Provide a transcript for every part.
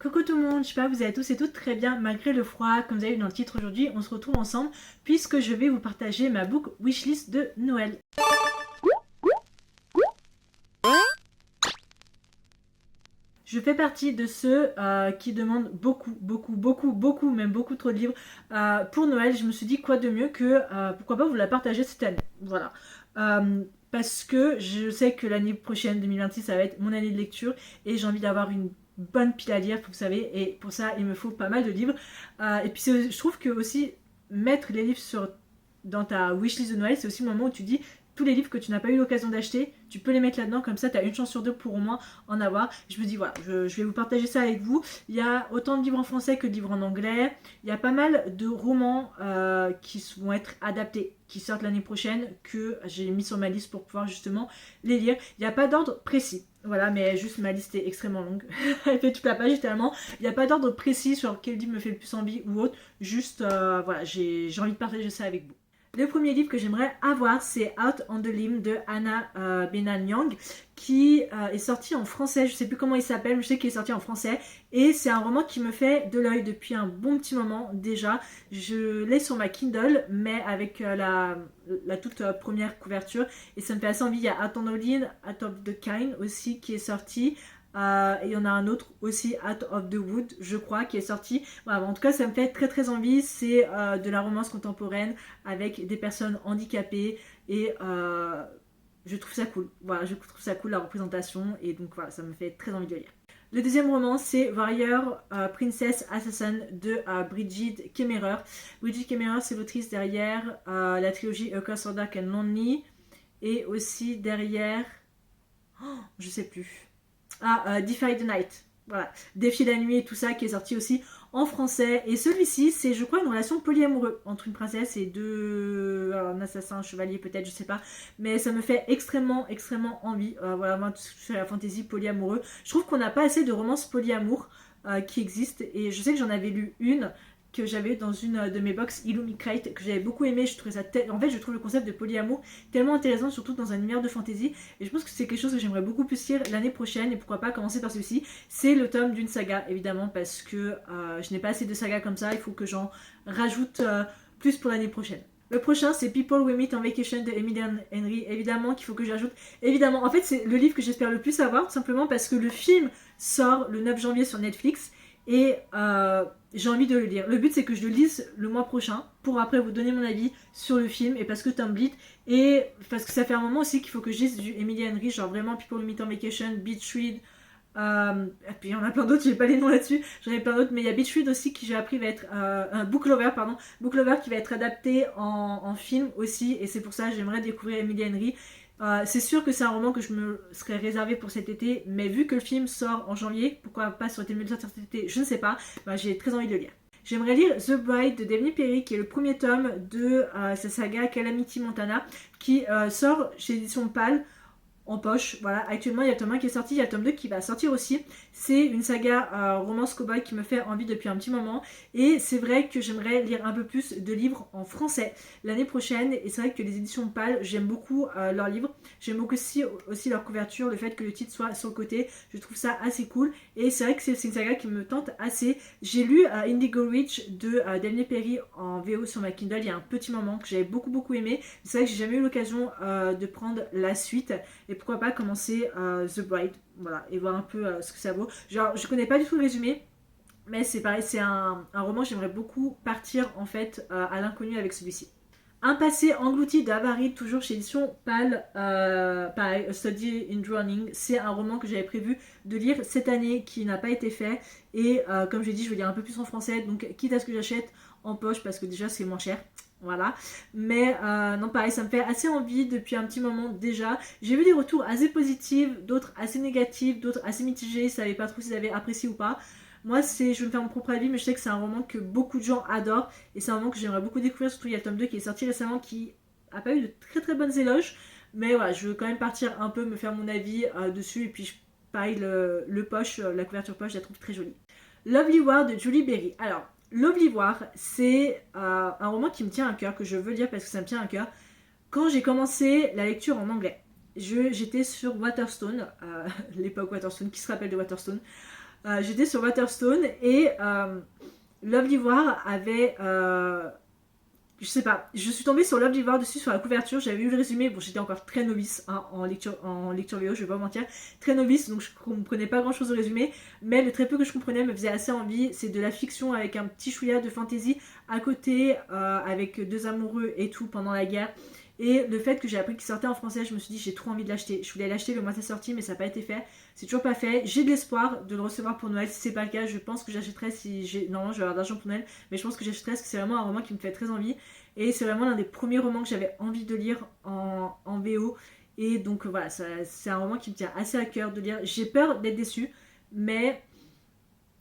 Coucou tout le monde, j'espère que vous allez tous et toutes très bien malgré le froid. Comme vous avez vu dans le titre aujourd'hui, on se retrouve ensemble puisque je vais vous partager ma book wishlist de Noël. Je fais partie de ceux qui demandent beaucoup, même beaucoup trop de livres pour Noël. Je me suis dit quoi de mieux que pourquoi pas vous la partager cette année. Voilà. Parce que je sais que l'année prochaine, 2026, ça va être mon année de lecture et j'ai envie d'avoir une bonne pile à lire, vous savez, et pour ça, il me faut pas mal de livres. Et puis, je trouve que aussi mettre les livres dans ta wishlist de Noël, c'est aussi le moment où tu dis tous les livres que tu n'as pas eu l'occasion d'acheter, tu peux les mettre là-dedans, comme ça tu as une chance sur deux pour au moins en avoir. Je me dis voilà, je vais vous partager ça avec vous. Il y a autant de livres en français que de livres en anglais. Il y a pas mal de romans qui vont être adaptés, qui sortent l'année prochaine, que j'ai mis sur ma liste pour pouvoir justement les lire. Il n'y a pas d'ordre précis. Voilà, mais juste ma liste est extrêmement longue. Elle fait toute la page littéralement. Il n'y a pas d'ordre précis sur quel livre me fait le plus envie ou autre. Juste, voilà, j'ai envie de partager ça avec vous. Le premier livre que j'aimerais avoir, c'est Out on the Limb de Hannah Benan-Young, qui est sorti en français. Je ne sais plus comment il s'appelle, mais je sais qu'il est sorti en français. Et c'est un roman qui me fait de l'œil depuis un bon petit moment déjà. Je l'ai sur ma Kindle, mais avec la toute première couverture. Et ça me fait assez envie. Il y a Out on the Limb, Out of the Kind aussi qui est sorti. Et il y en a un autre aussi, Out of the Wood, je crois, qui est sorti. Voilà, en tout cas, ça me fait très envie. C'est de la romance contemporaine avec des personnes handicapées et je trouve ça cool. Voilà, je trouve ça cool la représentation et donc voilà, ça me fait très envie de le lire. Le deuxième roman, c'est Warrior Princess Assassin de Brigid Kemmerer. Brigid Kemmerer, c'est l'autrice derrière la trilogie A Curse of Dark and Lonely et aussi derrière, je sais plus. Defy the Night. Voilà. Défier la nuit et tout ça qui est sorti aussi en français. Et celui-ci, c'est je crois une relation polyamoureuse entre une princesse et un assassin, un chevalier peut-être, je sais pas. Mais ça me fait extrêmement envie. Voilà, moi, tout ce la fantasy polyamoureux. Je trouve qu'on n'a pas assez de romances polyamour qui existent. Et je sais que j'en avais lu une que j'avais dans une de mes box Illumicrate que j'avais beaucoup aimé. Je trouvais ça en fait, je trouve le concept de polyamour tellement intéressant, surtout dans un univers de fantasy, et je pense que c'est quelque chose que j'aimerais beaucoup plus lire l'année prochaine, et pourquoi pas commencer par celui-ci. C'est le tome d'une saga, évidemment, parce que je n'ai pas assez de sagas comme ça, il faut que j'en rajoute plus pour l'année prochaine. Le prochain, c'est People We Meet on Vacation de Emily Henry. Évidemment qu'il faut que j'ajoute. Évidemment, en fait, c'est le livre que j'espère le plus avoir, tout simplement parce que le film sort le 9 janvier sur Netflix. Et j'ai envie de le lire. Le but, c'est que je le lise le mois prochain pour après vous donner mon avis sur le film, et parce que Tom Bleed, et parce que ça fait un moment aussi qu'il faut que je lise du Emily Henry, genre vraiment People We Meet on Vacation, Beach Read, et puis il y en a plein d'autres, j'ai pas les noms là-dessus, j'en ai plein d'autres, mais il y a Beach Read aussi qui j'ai appris va être un Book Lover, pardon, Book Lover qui va être adapté en film aussi, et c'est pour ça que j'aimerais découvrir Emily Henry. C'est sûr que c'est un roman que je me serais réservé pour cet été, mais vu que le film sort en janvier, pourquoi pas sur été mieux de sortir cet été, je ne sais pas, j'ai très envie de le lire. J'aimerais lire The Bride de Daphne Perry, qui est le premier tome de sa saga Calamity Montana, qui sort chez Édition Pâle en poche. Voilà, actuellement il y a le tome 1 qui est sorti, il y a le tome 2 qui va sortir aussi. C'est une saga romance cowboy qui me fait envie depuis un petit moment, et c'est vrai que j'aimerais lire un peu plus de livres en français l'année prochaine, et c'est vrai que les éditions Pâle, j'aime beaucoup leurs livres, j'aime beaucoup aussi leur couverture, le fait que le titre soit sur le côté, je trouve ça assez cool, et c'est vrai que c'est une saga qui me tente assez. J'ai lu Indigo Witch de Daphne Perry en VO sur ma Kindle il y a un petit moment, que j'avais beaucoup aimé. C'est vrai que j'ai jamais eu l'occasion de prendre la suite, et pourquoi pas commencer The Bride, voilà, et voir un peu ce que ça vaut. Genre, je connais pas du tout le résumé, mais c'est pareil, c'est un roman, j'aimerais beaucoup partir en fait à l'inconnu avec celui-ci. Un passé englouti d'avarie, toujours chez édition Pâle, pareil, A Study in Drowning. C'est un roman que j'avais prévu de lire cette année qui n'a pas été fait, et comme j'ai dit, je vais lire un peu plus en français, donc quitte à ce que j'achète en poche parce que déjà c'est moins cher. Voilà, mais non, pareil, ça me fait assez envie depuis un petit moment déjà. J'ai vu des retours assez positifs, d'autres assez négatifs, d'autres assez mitigés. Je savais pas trop s'ils avaient apprécié ou pas. Moi, je vais me faire mon propre avis, mais je sais que c'est un roman que beaucoup de gens adorent, et c'est un roman que j'aimerais beaucoup découvrir. Surtout, il y a le tome 2 qui est sorti récemment, qui a pas eu de très bonnes éloges, mais voilà, je veux quand même partir un peu, me faire mon avis dessus, et puis pareil, le poche, la couverture poche, je la trouve très jolie. Lovely War de Julie Berry. Alors, Lovely War, c'est un roman qui me tient à cœur, que je veux lire parce que ça me tient à cœur. Quand j'ai commencé la lecture en anglais, j'étais sur Waterstone, l'époque Waterstone, qui se rappelle de Waterstone. J'étais sur Waterstone et Love d'Ivoire avait... je sais pas, je suis tombée sur Love d'Ivoire dessus sur la couverture, j'avais eu le résumé, bon j'étais encore très novice hein, en lecture VO, je vais pas mentir, très novice donc je comprenais pas grand chose au résumé, mais le très peu que je comprenais me faisait assez envie, c'est de la fiction avec un petit chouïa de fantasy à côté, avec deux amoureux et tout pendant la guerre, et le fait que j'ai appris qu'il sortait en français, je me suis dit j'ai trop envie de l'acheter, je voulais l'acheter le mois de sa sortie mais ça n'a pas été fait, c'est toujours pas fait, j'ai de l'espoir de le recevoir pour Noël, si c'est pas le cas je pense que j'achèterai si j'ai, normalement je vais avoir d'argent pour Noël, mais je pense que j'achèterai parce que c'est vraiment un roman qui me fait très envie. Et c'est vraiment l'un des premiers romans que j'avais envie de lire en VO. Et donc voilà, c'est un roman qui me tient assez à cœur de lire. J'ai peur d'être déçue, mais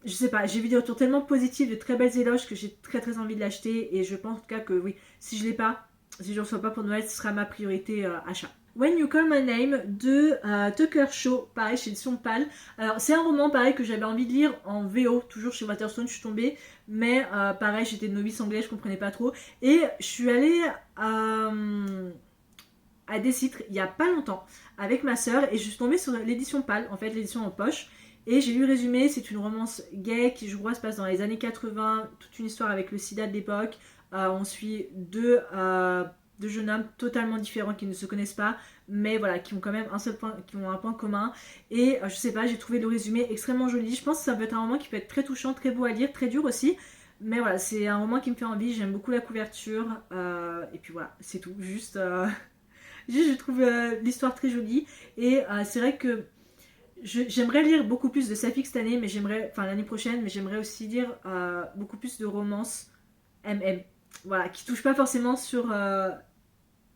je sais pas, j'ai vu des retours tellement positifs, de très belles éloges que j'ai très très envie de l'acheter. Et je pense en tout cas que oui, si je l'ai pas, si je ne reçois pas pour Noël, ce sera ma priorité achat. When You Call My Name de Tucker Shaw, pareil chez Édition Pâle. Alors c'est un roman pareil que j'avais envie de lire en VO, toujours chez Waterstone, je suis tombée, mais pareil j'étais novice anglais, je comprenais pas trop. Et je suis allée à Décitre il y a pas longtemps avec ma soeur et je suis tombée sur l'édition Pâle, en fait l'édition en poche. Et j'ai lu le résumé, c'est une romance gay qui je crois se passe dans les années 80, toute une histoire avec le sida de l'époque. On suit deux jeunes hommes totalement différents qui ne se connaissent pas, mais voilà, qui ont quand même un seul point, qui ont un point commun. Et je sais pas, j'ai trouvé le résumé extrêmement joli. Je pense que ça peut être un roman qui peut être très touchant, très beau à lire, très dur aussi. Mais voilà, c'est un roman qui me fait envie, j'aime beaucoup la couverture. Et puis voilà, c'est tout. Juste, juste je trouve l'histoire très jolie. Et c'est vrai que j'aimerais lire beaucoup plus de Sapphic cette année, mais j'aimerais, enfin l'année prochaine, mais j'aimerais aussi lire beaucoup plus de romances MM. Voilà, qui touchent pas forcément sur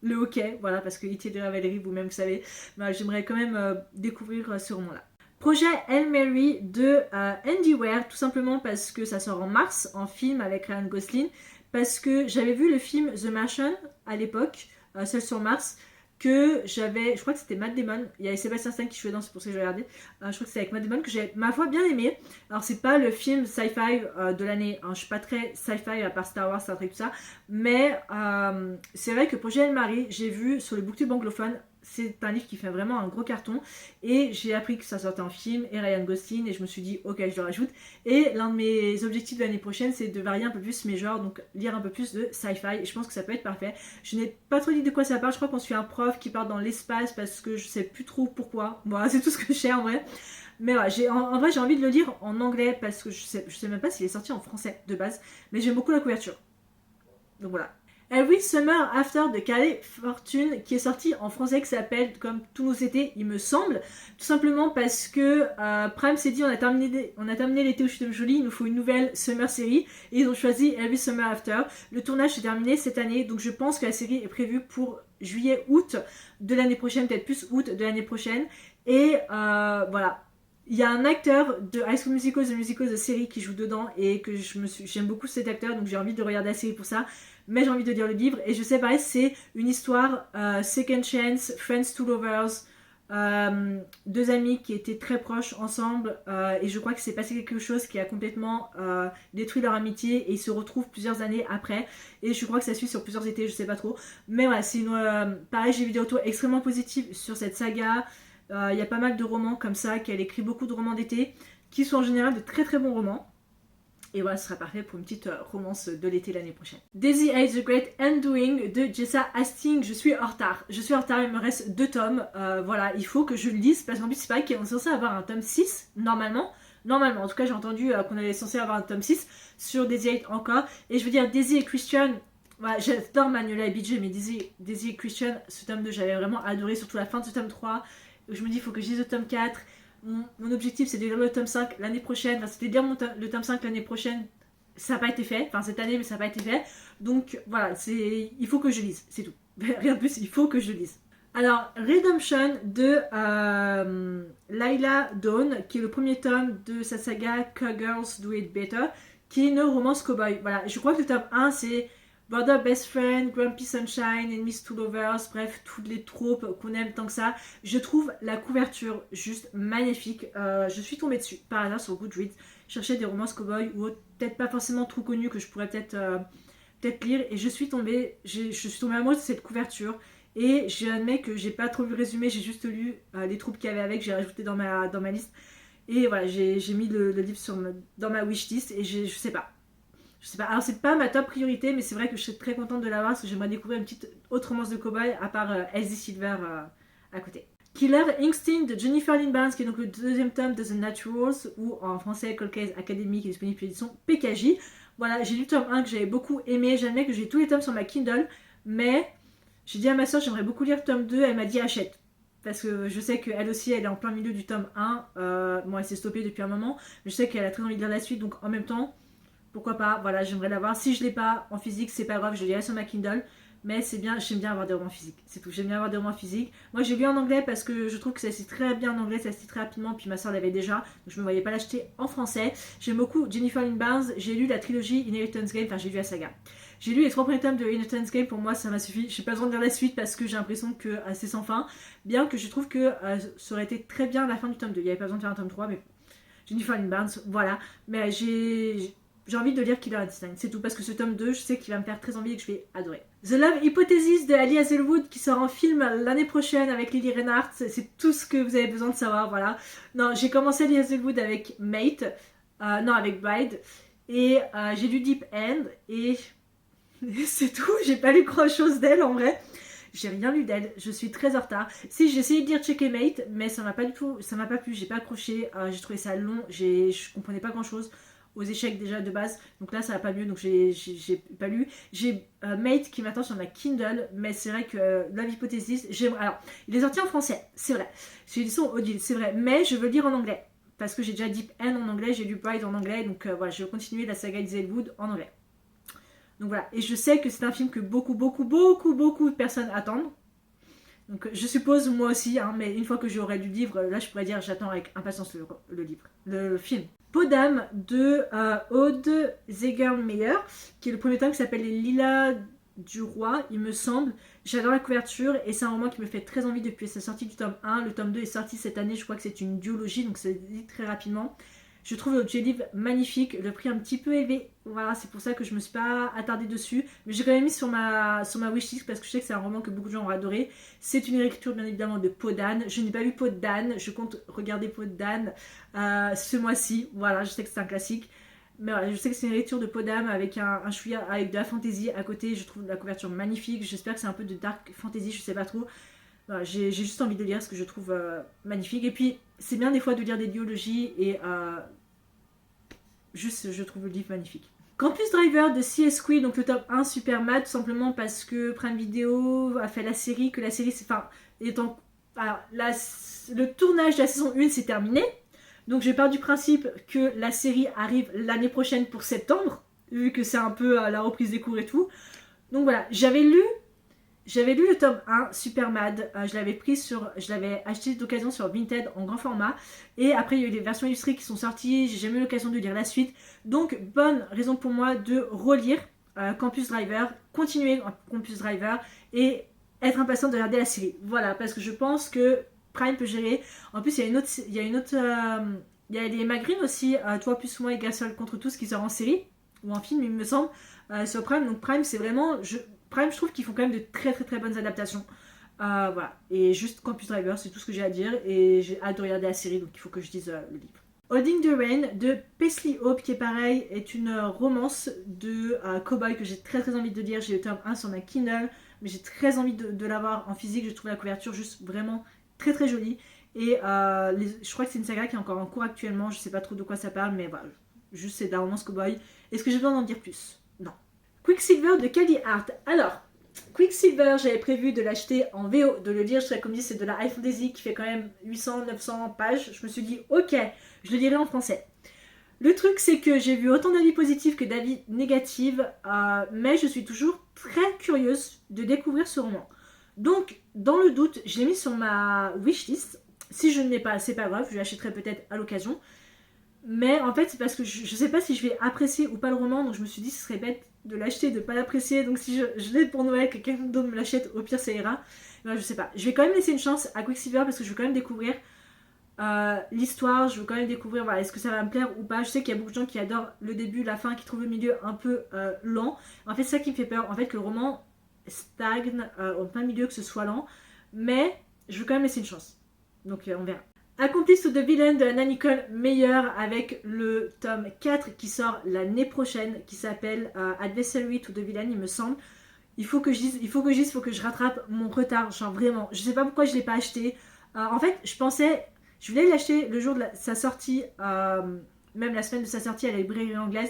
le hockey, voilà, parce que E.T. de la Valérie, vous-même vous savez, mais j'aimerais quand même découvrir ce roman-là. Projet Hail Mary de Andy Weir, tout simplement parce que ça sort en mars, en film avec Ryan Gosling, parce que j'avais vu le film The Martian à l'époque, celle sur Mars, que j'avais, je crois que c'était Matt Damon, il y avait Sébastien Stan qui jouait dedans, c'est pour ça que j'ai regardé, je crois que c'était avec Matt Damon, que j'ai ma foi bien aimé. Alors c'est pas le film sci-fi de l'année, hein, je suis pas très sci-fi à part Star Wars, Star Trek, tout ça, mais c'est vrai que Projet Hail Mary, j'ai vu sur le booktube anglophone, c'est un livre qui fait vraiment un gros carton et j'ai appris que ça sortait en film et Ryan Gosling et je me suis dit ok je le rajoute et l'un de mes objectifs de l'année prochaine c'est de varier un peu plus mes genres, donc lire un peu plus de sci-fi et je pense que ça peut être parfait. Je n'ai pas trop dit de quoi ça parle, je crois qu'on suit un prof qui part dans l'espace parce que je sais plus trop pourquoi, voilà c'est tout ce que je sais en vrai. Mais voilà, en vrai j'ai envie de le lire en anglais parce que je sais même pas s'il est sorti en français de base, mais j'aime beaucoup la couverture. Donc voilà. Every Summer After de Calais Fortune qui est sorti en français qui s'appelle comme tous nos étés il me semble, tout simplement parce que Prime s'est dit on a terminé l'été au Chute Jolie, il nous faut une nouvelle summer série et ils ont choisi Every Summer After. Le tournage s'est terminé cette année donc je pense que la série est prévue pour juillet-août de l'année prochaine, peut-être plus août de l'année prochaine et voilà. Il y a un acteur de High School Musical, The Musical, The série qui joue dedans et que j'aime beaucoup cet acteur donc j'ai envie de regarder la série pour ça. Mais j'ai envie de lire le livre et je sais pareil c'est une histoire second chance, friends to lovers, deux amis qui étaient très proches ensemble et je crois que c'est passé quelque chose qui a complètement détruit leur amitié et ils se retrouvent plusieurs années après et je crois que ça suit sur plusieurs étés, je sais pas trop, mais voilà c'est une pareil j'ai vu des retours extrêmement positifs sur cette saga. Il y a pas mal de romans comme ça qu'elle écrit, beaucoup de romans d'été qui sont en général de très très bons romans. Et voilà, ce sera parfait pour une petite romance de l'été l'année prochaine. Daisy Hates the Great Undoing de Jessa Hastings. Je suis en retard, il me reste 2 tomes. Voilà, il faut que je le lise parce qu'en plus c'est pareil qu'on est censé avoir un tome 6 normalement. Normalement, en tout cas j'ai entendu qu'on est censé avoir un tome 6 sur Daisy Hate encore. Et je veux dire, Daisy et Christian, voilà, j'adore Manuela et BJ, mais Daisy et Christian, ce tome 2 j'avais vraiment adoré, surtout la fin de ce tome 3. Je me dis il faut que je lise le tome 4. Mon objectif c'est de lire le tome 5 l'année prochaine, enfin c'était de lire le tome 5 l'année prochaine, ça n'a pas été fait, enfin cette année mais ça n'a pas été fait, donc voilà, il faut que je lise, c'est tout, rien de plus, il faut que je lise. Alors Redemption de Lila Dawn, qui est le premier tome de sa saga Girls Do It Better, qui est une romance cowboy, voilà, je crois que le tome 1 c'est Brother Best Friend, Grumpy Sunshine, Enemies to Lovers, bref, toutes les tropes qu'on aime tant que ça. Je trouve la couverture juste magnifique. Je suis tombée dessus par hasard sur Goodreads. Je cherchais des romances cowboy ou peut-être pas forcément trop connues que je pourrais peut-être lire. Et je suis tombée amoureuse de cette couverture. Et j'admets que j'ai pas trop lu le résumé, j'ai juste lu les troupes qu'il y avait avec, j'ai rajouté dans ma liste. Et voilà, j'ai mis le livre dans ma wishlist et je sais pas. Je sais pas, alors c'est pas ma top priorité, mais c'est vrai que je serais très contente de l'avoir parce que j'aimerais découvrir une petite autre romance de cowboy à part Elsie Silver à côté. Killer Instinct de Jennifer Lynn Barnes, qui est donc le deuxième tome de The Naturals, ou en français Cold Case Academy, qui est disponible chez l'édition PKJ. Voilà, j'ai lu le tome 1 que j'avais beaucoup aimé, j'admets que j'ai tous les tomes sur ma Kindle, mais j'ai dit à ma soeur j'aimerais beaucoup lire le tome 2, elle m'a dit achète. Parce que je sais qu'elle aussi, elle est en plein milieu du tome 1. Bon, elle s'est stoppée depuis un moment, mais je sais qu'elle a très envie de lire la suite, donc en même temps, pourquoi pas, voilà, j'aimerais l'avoir. Si je l'ai pas en physique, c'est pas grave, je lirai sur ma Kindle. Mais c'est bien, j'aime bien avoir des romans physiques, c'est tout. J'aime bien avoir des romans physiques. Moi, j'ai lu en anglais parce que je trouve que ça se lit très bien en anglais, ça se lit très rapidement. Puis ma soeur l'avait déjà, donc je me voyais pas l'acheter en français. J'aime beaucoup Jennifer Lynn Barnes. J'ai lu la trilogie Inheritance Game, enfin j'ai lu la saga. J'ai lu les 3 premiers tomes de Inheritance Game, pour moi ça m'a suffi. J'ai pas besoin de lire la suite parce que j'ai l'impression que c'est sans fin. Bien que je trouve que ça aurait été très bien la fin du tome 2. Il y avait pas besoin de faire un tome 3, mais Jennifer Lynn Barnes, voilà. Mais j'ai envie de lire Killer Instinct, c'est tout, parce que ce tome 2, je sais qu'il va me faire très envie et que je vais adorer. The Love Hypothesis de Ali Hazelwood qui sort en film l'année prochaine avec Lily Reinhardt, c'est tout ce que vous avez besoin de savoir, voilà. Non, j'ai commencé Ali Hazelwood avec Mate, non, avec Bride, et j'ai lu Deep End, et c'est tout, j'ai pas lu grand chose d'elle en vrai. J'ai rien lu d'elle, je suis très en retard. Si, j'ai essayé de lire Checkmate, mais ça m'a pas du tout, ça m'a pas plu, j'ai pas accroché, j'ai trouvé ça long, je comprenais pas grand chose aux échecs déjà de base, donc là ça va pas mieux, donc j'ai pas lu. J'ai Mate qui m'attend sur ma Kindle, mais c'est vrai que Love Hypothesis, alors il est sorti en français, c'est vrai, c'est l'édition Odile, c'est vrai, mais je veux le lire en anglais, parce que j'ai déjà Deep End en anglais, j'ai lu Bride en anglais, donc voilà, je vais continuer la saga d'Hazelwood en anglais. Donc voilà, et je sais que c'est un film que beaucoup de personnes attendent. Donc je suppose moi aussi, hein, mais une fois que j'aurai lu le livre, là je pourrais dire j'attends avec impatience le livre, le film. Peau d'âme de Aude Zegermeyer, qui est le premier tome qui s'appelle Les Lilas du Roi, il me semble. J'adore la couverture et c'est un roman qui me fait très envie depuis sa sortie du tome 1. Le tome 2 est sorti cette année, je crois que c'est une duologie, donc ça se lit très rapidement. Je trouve le livre magnifique, le prix un petit peu élevé. Voilà, c'est pour ça que je me suis pas attardée dessus. Mais j'ai quand même mis sur ma wishlist parce que je sais que c'est un roman que beaucoup de gens ont adoré. C'est une écriture bien évidemment de Peau d'âne. Je n'ai pas lu Peau d'âne, je compte regarder Peau d'âne ce mois-ci. Voilà, je sais que c'est un classique. Mais voilà, je sais que c'est une lecture de Peau d'âme avec un chouïa, avec de la fantasy à côté. Je trouve la couverture magnifique. J'espère que c'est un peu de dark fantasy, je sais pas trop. Voilà, j'ai juste envie de lire ce que je trouve magnifique. Et puis, c'est bien des fois de lire des biologies et juste, je trouve le livre magnifique. Campus Driver de C.S. Queen, donc le top 1 super mad, tout simplement parce que Prime Video a fait la série, que la série, enfin, étant. Alors, le tournage de la saison 1 s'est terminé. Donc, j'ai pars du principe que la série arrive l'année prochaine pour septembre, vu que c'est un peu la reprise des cours et tout. Donc voilà, j'avais lu le tome 1, Super Mad, je l'avais acheté d'occasion sur Vinted en grand format, et après il y a eu des versions illustrées qui sont sorties, j'ai jamais eu l'occasion de lire la suite, donc bonne raison pour moi de relire Campus Driver, continuer Campus Driver, et être impatient de regarder la série, voilà, parce que je pense que Prime peut gérer. En plus il y a les Magreen aussi, Toi plus moi égale seul contre tous, qui sort en série, ou en film il me semble, sur Prime, donc Prime c'est vraiment... Prime, je trouve qu'ils font quand même de très bonnes adaptations. Voilà. Et juste Campus Driver, c'est tout ce que j'ai à dire. Et j'ai hâte de regarder la série, donc il faut que je dise le livre. Holding the Rain de Paisley Hope, qui est pareil, est une romance de cowboy que j'ai très envie de lire. J'ai le tome 1 sur ma Kindle, mais j'ai très envie de l'avoir en physique. Je trouve la couverture juste vraiment très jolie. Et je crois que c'est une saga qui est encore en cours actuellement. Je sais pas trop de quoi ça parle, mais voilà. Juste c'est de la romance cowboy. Est-ce que j'ai besoin d'en dire plus? Non. Quicksilver de Kelly Hart. Alors, Quicksilver, j'avais prévu de l'acheter en VO, de le lire, comme dit, c'est de la high fantasy qui fait quand même 800-900 pages. Je me suis dit, ok, je le lirai en français. Le truc, c'est que j'ai vu autant d'avis positifs que d'avis négatifs, mais je suis toujours très curieuse de découvrir ce roman. Donc, dans le doute, je l'ai mis sur ma wishlist. Si je ne l'ai pas, c'est pas grave, je l'achèterai peut-être à l'occasion. Mais en fait, c'est parce que je sais pas si je vais apprécier ou pas le roman, donc je me suis dit ce serait bête de l'acheter, de pas l'apprécier. Donc si je l'ai pour Noël, que quelqu'un d'autre me l'achète, au pire ça ira. Mais je sais pas. Je vais quand même laisser une chance à Quicksilver parce que je veux quand même découvrir l'histoire. Je veux quand même découvrir, voilà, est-ce que ça va me plaire ou pas. Je sais qu'il y a beaucoup de gens qui adorent le début, la fin, qui trouvent le milieu un peu lent. En fait, c'est ça qui me fait peur. En fait, que le roman stagne au plein milieu, que ce soit lent. Mais je veux quand même laisser une chance. Donc on verra. Accomplice de Villain de Anna Nicole Meyer avec le tome 4 qui sort l'année prochaine, qui s'appelle Adversary to the Villain, il me semble. Il faut que je dise, il faut que je rattrape mon retard, genre vraiment. Je sais pas pourquoi je l'ai pas acheté. En fait, je voulais l'acheter le jour de sa sortie, même la semaine de sa sortie à la librairie anglaise,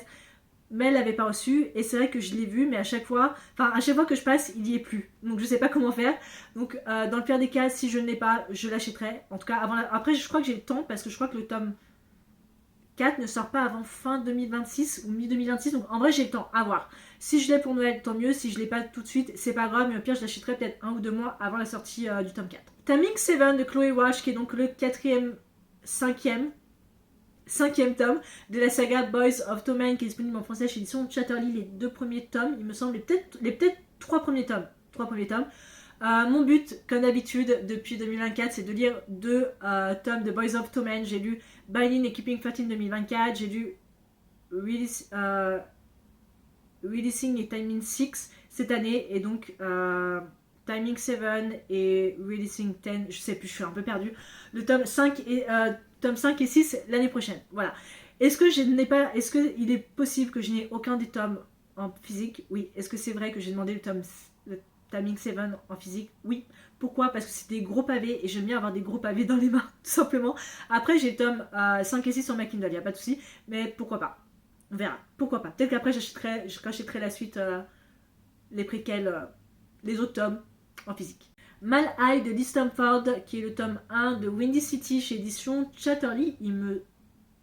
mais elle l'avait pas reçu. Et c'est vrai que je l'ai vu, mais à chaque fois que je passe, il y est plus. Donc je sais pas comment faire. Donc dans le pire des cas, si je ne l'ai pas, je l'achèterai. En tout cas, après, je crois que j'ai le temps parce que je crois que le tome 4 ne sort pas avant fin 2026 ou mi-2026, donc en vrai j'ai le temps à voir. Si je l'ai pour Noël, tant mieux. Si je l'ai pas tout de suite, c'est pas grave, mais au pire je l'achèterai peut-être 1 ou 2 mois avant la sortie du tome 4. Taming 7 de Chloé Wash, qui est donc le cinquième tome de la saga Boys of Tommen, qui est disponible en français chez l'édition Chatterley. Les 2 premiers tomes, il me semble, les peut-être 3 premiers tomes. Mon but, comme d'habitude, depuis 2024, c'est de lire 2 tomes de Boys of Tommen. J'ai lu Binding et Keeping 13 2024. J'ai lu Releasing et Timing 6 cette année. Et donc, Timing 7 et Releasing 10, je sais plus, je suis un peu perdue. Le tome 5 et 6 l'année prochaine. Voilà. Est-ce qu'il est possible que je n'ai aucun des tomes en physique? Oui. Est-ce que c'est vrai que j'ai demandé le Timing 7 en physique? Oui. Pourquoi? Parce que c'est des gros pavés et j'aime bien avoir des gros pavés dans les mains, tout simplement. Après, j'ai le tome 5 et 6 sur ma Kindle, il n'y a pas de souci. Mais pourquoi pas? On verra. Pourquoi pas? Peut-être qu'après, j'achèterai la suite, les préquels, les autres tomes en physique. Mal High de Lee Stamford, qui est le tome 1 de Windy City chez édition Chatterley, il me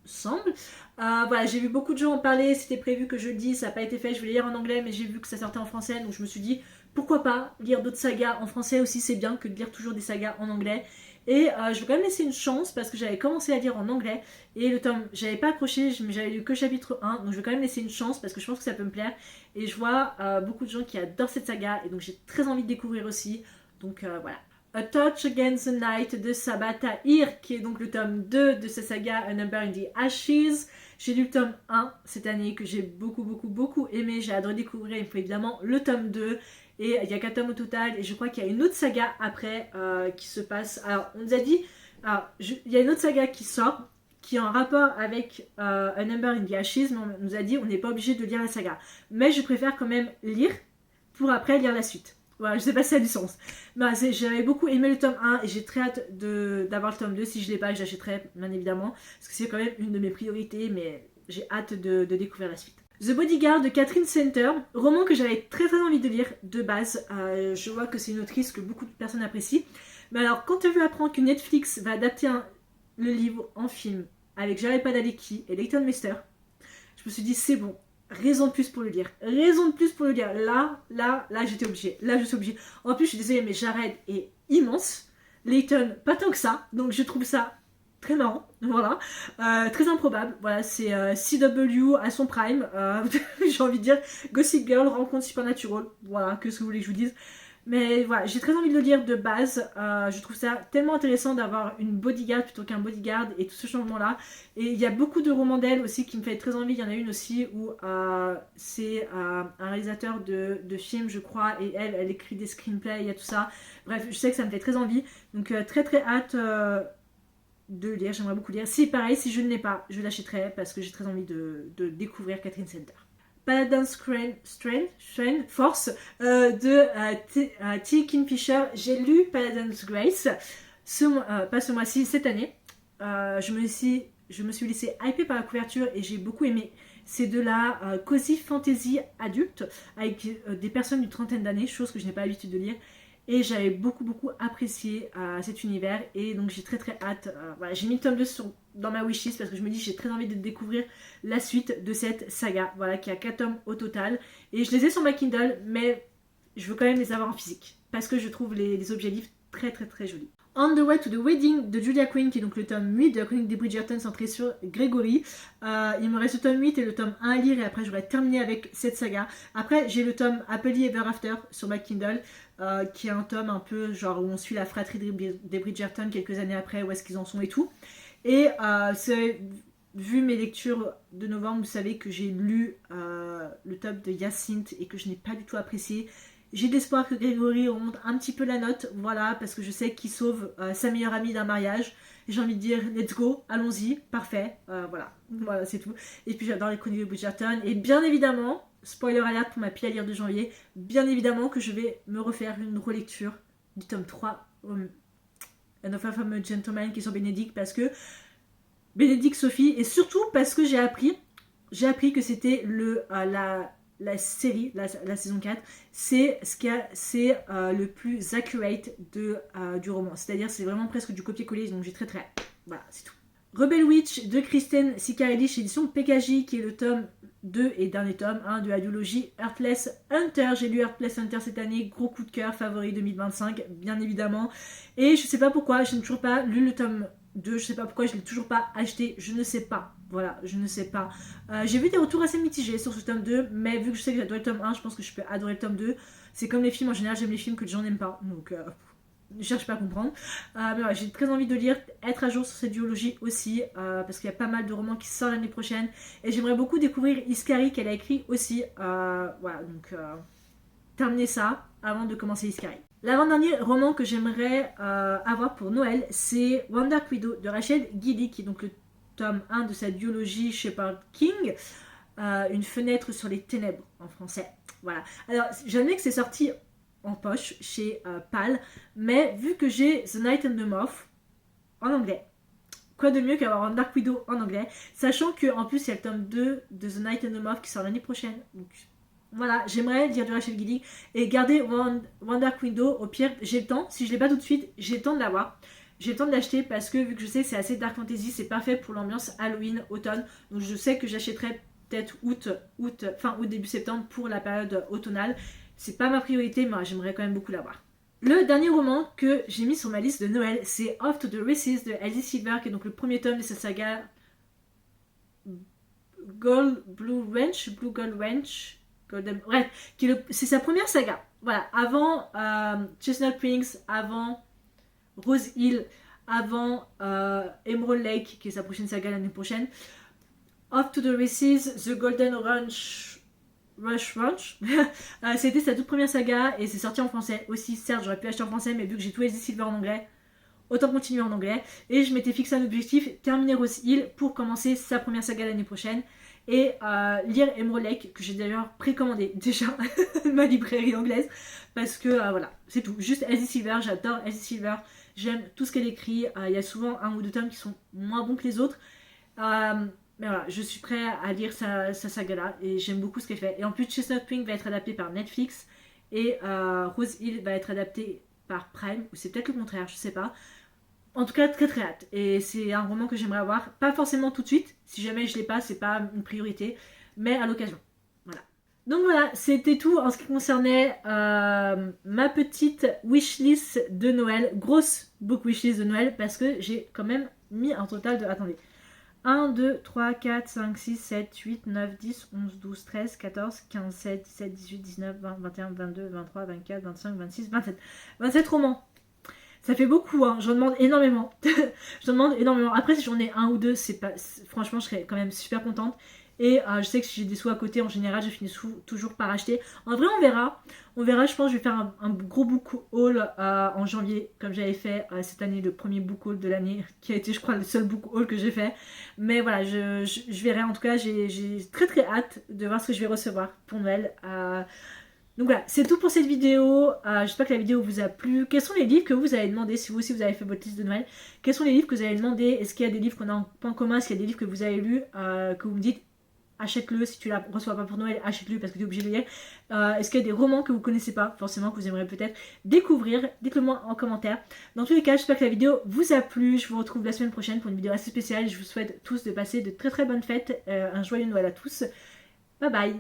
semble. Voilà, j'ai vu beaucoup de gens en parler, c'était prévu que je le dise, ça n'a pas été fait, je voulais lire en anglais, mais j'ai vu que ça sortait en français, donc je me suis dit, pourquoi pas lire d'autres sagas en français aussi, c'est bien que de lire toujours des sagas en anglais. Et je vais quand même laisser une chance, parce que j'avais commencé à lire en anglais, et le tome, j'avais pas accroché, mais j'avais lu que chapitre 1, donc je vais quand même laisser une chance, parce que je pense que ça peut me plaire. Et je vois beaucoup de gens qui adorent cette saga, et donc j'ai très envie de découvrir aussi. Donc voilà. A Touch Against the Night de Sabata Tahir, qui est donc le tome 2 de sa saga A Number in the Ashes. J'ai lu le tome 1 cette année que j'ai beaucoup aimé. J'ai adoré découvrir. Il faut évidemment le tome 2. Et il y a 4 tomes au total. Et je crois qu'il y a une autre saga après qui se passe. Alors, on nous a dit. Il y a une autre saga qui sort qui est en rapport avec A Number in the Ashes. Mais on nous a dit on n'est pas obligé de lire la saga. Mais je préfère quand même lire pour après lire la suite. Voilà, je sais pas si ça a du sens. Bah, j'avais beaucoup aimé le tome 1 et j'ai très hâte d'avoir le tome 2. Si je l'ai pas, je l'achèterai, bien évidemment. Parce que c'est quand même une de mes priorités, mais j'ai hâte de découvrir la suite. The Bodyguard de Catherine Center, roman que j'avais très envie de lire de base. Je vois que c'est une autrice que beaucoup de personnes apprécient. Mais alors, quand tu as vu apprendre que Netflix va adapter le livre en film avec Jared Padalecki et Leighton Meester, je me suis dit c'est bon. Raison de plus pour le lire. Là, j'étais obligée. Là, je suis obligée. En plus, je suis désolée, mais Jared est immense. Leighton, pas tant que ça. Donc, je trouve ça très marrant. Voilà. Très improbable. Voilà, c'est CW à son prime. J'ai envie de dire Gossip Girl rencontre Supernatural. Voilà, que ce que vous voulez que je vous dise. Mais voilà, j'ai très envie de le lire de base. Je trouve ça tellement intéressant d'avoir une bodyguard plutôt qu'un bodyguard et tout ce changement-là. Et il y a beaucoup de romans d'elle aussi qui me fait très envie. Il y en a une aussi où c'est un réalisateur de films, je crois, et elle écrit des screenplays, il y a tout ça. Bref, je sais que ça me fait très envie. Donc très hâte de lire, j'aimerais beaucoup lire. Si pareil, si je ne l'ai pas, je l'achèterai parce que j'ai très envie de découvrir Catherine Center. Paladin's Strength Force de T. Kingfisher. J'ai lu Paladin's Grace, pas ce mois-ci, cette année. Je me suis laissée hyper par la couverture et j'ai beaucoup aimé. C'est de la cozy fantasy adulte avec des personnes d'une trentaine d'années, chose que je n'ai pas l'habitude de lire. Et j'avais beaucoup apprécié cet univers. Et donc j'ai très hâte. Voilà, j'ai mis le tome 2 dans ma wishlist parce que je me dis j'ai très envie de découvrir la suite de cette saga. Voilà, qui a 4 tomes au total. Et je les ai sur ma Kindle, mais je veux quand même les avoir en physique. Parce que je trouve les objets livres très jolis. On the Way to the Wedding de Julia Quinn, qui est donc le tome 8 de la chronique des Bridgerton centré sur Gregory. Il me reste le tome 8 et le tome 1 à lire et après j'aurai terminé avec cette saga. Après j'ai le tome Happily Ever After sur ma Kindle, qui est un tome un peu genre où on suit la fratrie des Bridgerton quelques années après, où est-ce qu'ils en sont et tout. Et vu mes lectures de novembre, vous savez que j'ai lu le tome de Hyacinthe et que je n'ai pas du tout apprécié. J'ai de l'espoir que Grégory remonte un petit peu la note, voilà, parce que je sais qu'il sauve sa meilleure amie d'un mariage. J'ai envie de dire, let's go, allons-y, parfait, voilà c'est tout. Et puis j'adore les Chroniques de Bridgerton, et bien évidemment, spoiler alert pour ma pile à lire de janvier, bien évidemment que je vais me refaire une relecture du tome 3, Un of a Famous Gentleman, qui est sur Bénédicte, parce que Bénédicte Sophie, et surtout parce que j'ai appris que c'était la série, la saison 4, c'est le plus accurate du roman. C'est-à-dire c'est vraiment presque du copier-coller, donc j'ai très hâte. Voilà, c'est tout. Rebel Witch de Kristen Ciccarelli chez l'édition PKJ, qui est le tome 2 et dernier tome de la duologie Heartless Hunter. J'ai lu Heartless Hunter cette année, gros coup de cœur, favori 2025, bien évidemment. Et je sais pas pourquoi, je n'ai toujours pas lu le tome 2, je sais pas pourquoi je l'ai toujours pas acheté, je ne sais pas. Voilà, je ne sais pas. J'ai vu des retours assez mitigés sur ce tome 2, mais vu que je sais que j'adore le tome 1, je pense que je peux adorer le tome 2. C'est comme les films, en général, j'aime les films que les gens n'aiment pas, donc ne cherche pas à comprendre. Mais voilà, j'ai très envie de lire, être à jour sur cette duologie aussi, parce qu'il y a pas mal de romans qui sortent l'année prochaine, et j'aimerais beaucoup découvrir Iskari qu'elle a écrit aussi. Voilà, donc terminer ça avant de commencer Iskari. L'avant-dernier roman que j'aimerais avoir pour Noël, c'est Wonder Widow de Rachel Gilly, qui est donc le tome 1 de sa duologie Shepard King, Une fenêtre sur les ténèbres en français. Voilà. Alors, j'admets que c'est sorti en poche chez PAL, mais vu que j'ai The Night and the Moth en anglais, quoi de mieux qu'avoir Wonder Widow en anglais, sachant qu'en plus il y a le tome 2 de The Night and the Moth qui sort l'année prochaine. Donc voilà, j'aimerais lire du Rachel Gilly et garder Wonder Widow. Au pire, j'ai le temps, si je l'ai pas tout de suite, j'ai le temps de l'avoir. J'ai le temps de l'acheter parce que vu que je sais que c'est assez dark fantasy, c'est parfait pour l'ambiance Halloween, automne. Donc je sais que j'achèterai peut-être fin août, début septembre pour la période automnale. C'est pas ma priorité, mais j'aimerais quand même beaucoup l'avoir. Le dernier roman que j'ai mis sur ma liste de Noël, c'est Off to the Races de Elsie Silver, qui est donc le premier tome de sa saga Blue Gold Ranch, bref, c'est sa première saga. Voilà, avant Chestnut Springs, avant Rose Hill, avant Emerald Lake, qui est sa prochaine saga l'année prochaine. Off to the Races, The Golden Rush, c'était sa toute première saga et c'est sorti en français aussi. Certes, j'aurais pu acheter en français, mais vu que j'ai tout Elsie Silver en anglais, autant continuer en anglais. Et je m'étais fixé un objectif, terminer Rose Hill pour commencer sa première saga l'année prochaine et lire Emerald Lake, que j'ai d'ailleurs précommandé déjà de ma librairie anglaise, parce que voilà, c'est tout. Juste Elsie Silver, j'adore Elsie Silver, j'aime tout ce qu'elle écrit. Il y a souvent un ou deux tomes qui sont moins bons que les autres. Mais voilà, je suis prêt à lire sa saga là et j'aime beaucoup ce qu'elle fait. Et en plus, Chestnut Springs va être adapté par Netflix et Rose Hill va être adapté par Prime, ou c'est peut-être le contraire, je sais pas. En tout cas, très hâte. Et c'est un roman que j'aimerais avoir, pas forcément tout de suite, si jamais je l'ai pas, c'est pas une priorité, mais à l'occasion. Voilà. Donc voilà, c'était tout en ce qui concernait ma petite wishlist de Noël, grosse book wishlist de Noël, parce que j'ai quand même mis un total de... Attendez. 1, 2, 3, 4, 5, 6, 7, 8, 9, 10, 11, 12, 13, 14, 15, 16, 17, 18, 19, 20, 21, 22, 23, 24, 25, 26, 27. 27 romans. Ça fait beaucoup, hein. J'en demande énormément. J'en demande énormément. Après, si j'en ai un ou deux, franchement, je serais quand même super contente. Et je sais que si j'ai des sous à côté, en général, je finis toujours par acheter. En vrai, on verra. On verra, je pense que je vais faire un gros book haul en janvier, comme j'avais fait cette année, le premier book haul de l'année, qui a été, je crois, le seul book haul que j'ai fait. Mais voilà, je verrai. En tout cas, j'ai très hâte de voir ce que je vais recevoir pour Noël. Donc voilà, c'est tout pour cette vidéo. J'espère que la vidéo vous a plu. Quels sont les livres que vous avez demandé, si vous aussi vous avez fait votre liste de Noël? Quels sont les livres que vous avez demandé? Est-ce qu'il y a des livres qu'on a en point commun? Est-ce qu'il y a des livres que vous avez lus, que vous me dites achète-le, si tu la reçois pas pour Noël, achète-le parce que tu es obligé de le lire. Est-ce qu'il y a des romans que vous connaissez pas, forcément, que vous aimeriez peut-être découvrir? Dites-le moi en commentaire. Dans tous les cas, j'espère que la vidéo vous a plu. Je vous retrouve la semaine prochaine pour une vidéo assez spéciale. Je vous souhaite tous de passer de très bonnes fêtes, un joyeux Noël à tous. Bye bye.